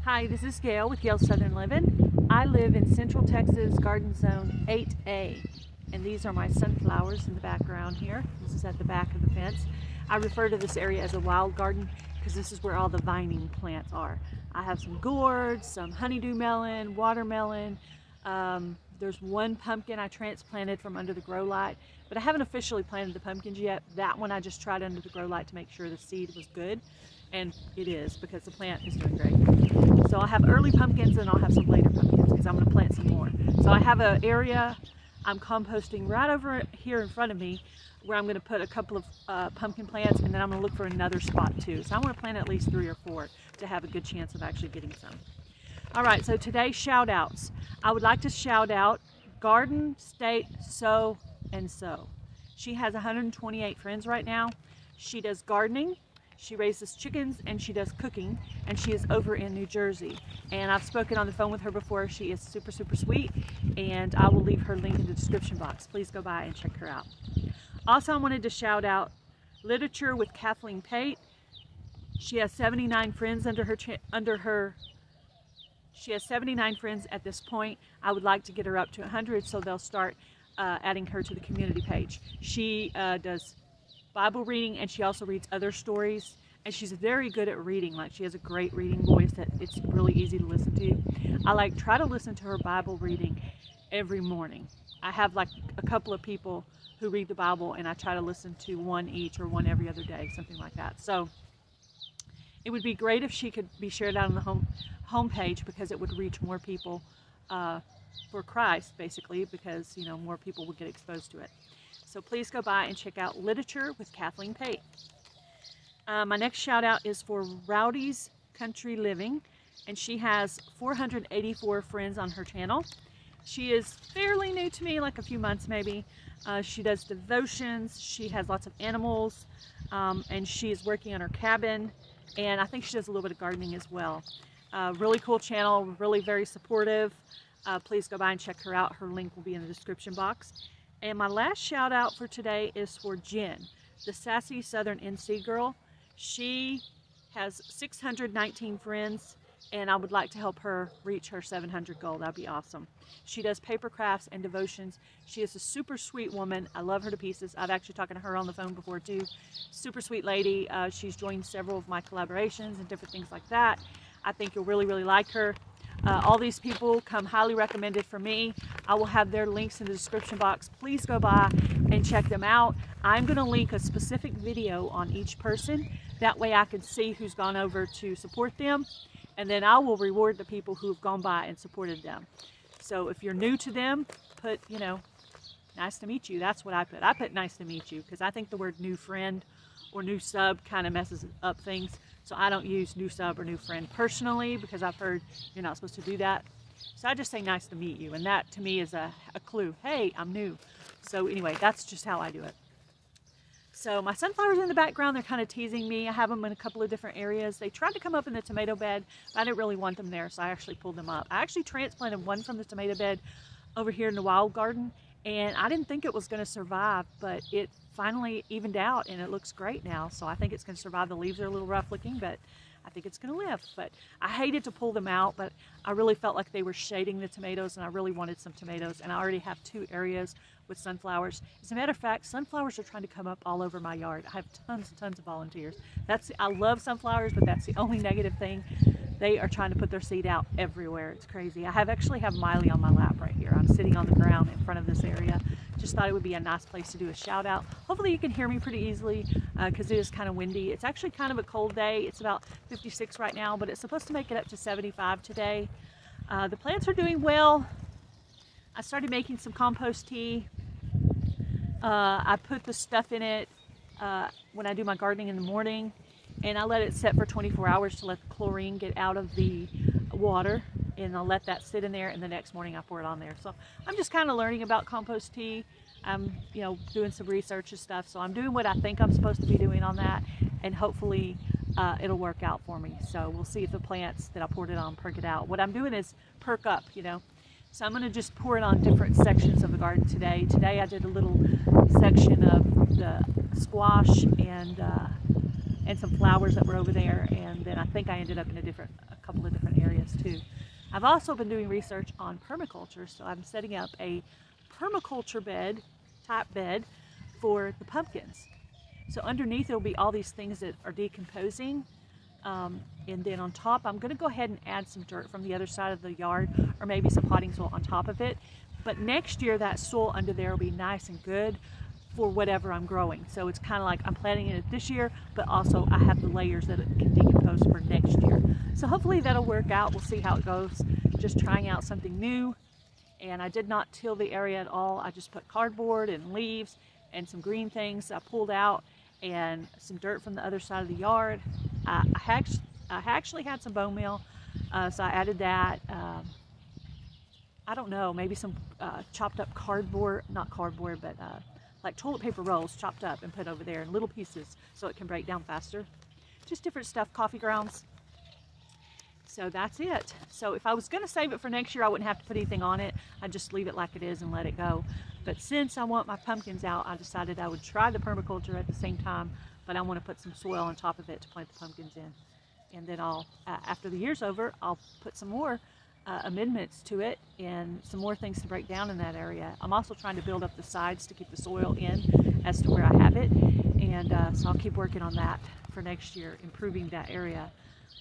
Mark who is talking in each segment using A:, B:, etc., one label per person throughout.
A: Hi, this is Gail with Gail's Southern Living. I live in Central Texas, Garden Zone 8A, and these are my sunflowers in the background here. This is at the back of the fence. I refer to this area as a wild garden because this is where all the vining plants are. I have some gourds, some honeydew melon, watermelon. There's one pumpkin I transplanted from under the grow light, but I haven't officially planted the pumpkins yet. That one I just tried under the grow light to make sure the seed was good, and it is because the plant is doing great. So I'll have early pumpkins and I'll have some later pumpkins because I'm going to plant some more. So I have an area I'm composting right over here in front of me where I'm going to put a couple of pumpkin plants, and then I'm going to look for another spot too. So I'm going to plant at least 3 or 4 to have a good chance of actually getting some. All right, so today's shout outs. I would like to shout out Garden, State, Sow and Sew. She has 128 friends right now. She does gardening, she raises chickens, and she does cooking, and she is over in New Jersey. And I've spoken on the phone with her before. She is super, super sweet, and I will leave her link in the description box. Please go by and check her out. Also, I wanted to shout out Literature with Kathleen Pate. She has 79 friends She has 79 friends at this point. I would like to get her up to 100, so they'll start adding her to the community page. She does Bible reading, and she also reads other stories, and she's very good at reading. Like, she has a great reading voice that it's really easy to listen to. I try to listen to her Bible reading every morning. I have like a couple of people who read the Bible, and I try to listen to one each or one every other day, something like that. So it would be great if she could be shared out on the homepage, because it would reach more people for Christ, basically, because, you know, more people would get exposed to it. So please go by and check out Literature with Kathleen Pate. My next shout out is for Rowdys Country Living, and she has 484 friends on her channel. She is fairly new to me, like a few months maybe. She does devotions, she has lots of animals, and she is working on her cabin, and I think she does a little bit of gardening as well. Really cool channel, really very supportive. Please go by and check her out. Her link will be in the description box. And my last shout out for today is for Jen, the Sassy Southern NC girl. She has 619 friends, and I would like to help her reach her 700 goal. That'd be awesome. She does paper crafts and devotions. She is a super sweet woman. I love her to pieces. I've actually talked to her on the phone before too. Super sweet lady. She's joined several of my collaborations and different things like that. I think you'll really, really like her. All these people come highly recommended for me. I will have their links in the description box. Please go by and check them out. I'm going to link a specific video on each person. That way I can see who's gone over to support them, and then I will reward the people who have gone by and supported them. So if you're new to them, put, you know, nice to meet you. That's what I put. I put nice to meet you because I think the word new friend or new sub kind of messes up things. So I don't use new sub or new friend personally, because I've heard you're not supposed to do that. So I just say nice to meet you, and that to me is a clue. Hey, I'm new. So anyway, that's just how I do it. So my sunflowers in the background, they're kind of teasing me. I have them in a couple of different areas. They tried to come up in the tomato bed, but I didn't really want them there, so I actually pulled them up. I actually transplanted one from the tomato bed over here in the wild garden, and I didn't think it was going to survive, but it finally evened out and it looks great now. So I think it's going to survive. The leaves are a little rough looking, but I think it's going to live. But I hated to pull them out, but I really felt like they were shading the tomatoes, and I really wanted some tomatoes, and I already have 2 areas with sunflowers. As a matter of fact, sunflowers are trying to come up all over my yard. I have tons and tons of volunteers. I love sunflowers, but that's the only negative thing. They are trying to put their seed out everywhere. It's crazy. I actually have Miley on my lap right here. I'm sitting on the ground in front of this area. Just thought it would be a nice place to do a shout out. Hopefully you can hear me pretty easily because it is kind of windy. It's actually kind of a cold day. It's about 56 right now, but it's supposed to make it up to 75 today. The plants are doing well. I started making some compost tea. I put the stuff in it when I do my gardening in the morning, and I let it set for 24 hours to let the chlorine get out of the water, and I'll let that sit in there, and the next morning I pour it on there. So I'm just kind of learning about compost tea. I'm, you know, doing some research and stuff, so I'm doing what I think I'm supposed to be doing on that, and hopefully it'll work out for me. So we'll see if the plants that I poured it on perk it out. What I'm doing is perk up, you know. So I'm going to just pour it on different sections of the garden today. Today I did a little section of the squash and some flowers that were over there, and then I think I ended up in a couple of different areas too. I've also been doing research on permaculture, so I'm setting up a permaculture type bed for the pumpkins. So underneath there'll be all these things that are decomposing, and then on top I'm going to go ahead and add some dirt from the other side of the yard, or maybe some potting soil on top of it. But next year that soil under there will be nice and good for whatever I'm growing. So it's kind of like I'm planting it this year, but also I have the layers that it can decompose for next year. So hopefully that'll work out. We'll see how it goes. Just trying out something new. And I did not till the area at all. I just put cardboard and leaves and some green things I pulled out, and some dirt from the other side of the yard. I actually had some bone meal, so I added that. I don't know, maybe some chopped up cardboard, not cardboard, but like toilet paper rolls chopped up and put over there in little pieces so it can break down faster. Just different stuff, coffee grounds. So that's it. So if I was going to save it for next year, I wouldn't have to put anything on it. I'd just leave it like it is and let it go. But since I want my pumpkins out, I decided I would try the permaculture at the same time, but I want to put some soil on top of it to plant the pumpkins in. And then I'll, after the year's over, I'll put some more amendments to it and some more things to break down in that area. I'm also trying to build up the sides to keep the soil in as to where I have it, and so I'll keep working on that for next year, improving that area.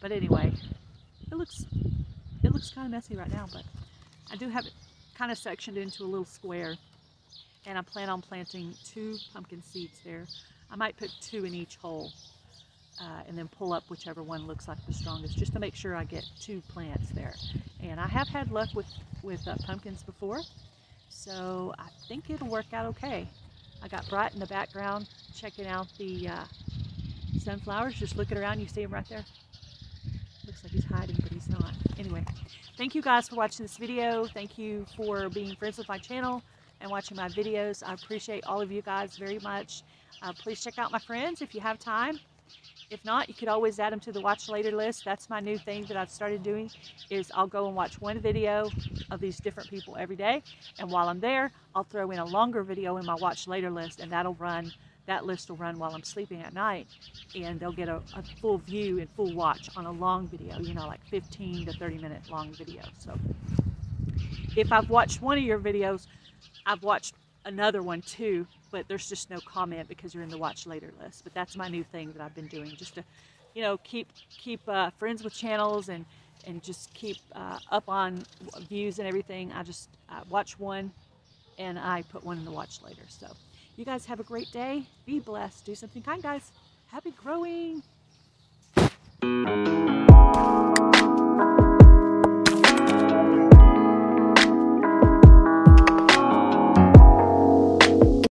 A: But anyway, it looks kind of messy right now, but I do have it kind of sectioned into a little square, and I plan on planting 2 pumpkin seeds there. I might put 2 in each hole, and then pull up whichever one looks like the strongest, just to make sure I get 2 plants there. And I have had luck with pumpkins before, so I think it'll work out okay. I got Bright in the background checking out the sunflowers, just looking around. You see him right there? Looks like he's hiding, but he's not. Anyway, thank you guys for watching this video. Thank you for being friends with my channel and watching my videos. I appreciate all of you guys very much. Please check out my friends if you have time. If not, you could always add them to the watch later list. That's my new thing that I've started doing, is I'll go and watch one video of these different people every day, and while I'm there, I'll throw in a longer video in my watch later list, and that list will run while I'm sleeping at night, and they'll get a full view and full watch on a long video, you know, like 15 to 30 minute long video. So if I've watched one of your videos, I've watched another one too, but there's just no comment because you're in the watch later list. But that's my new thing that I've been doing, just to, you know, keep friends with channels and just keep up on views and everything. I just watch one and I put one in the watch later. So you guys have a great day. Be blessed. Do something kind, guys. Happy growing.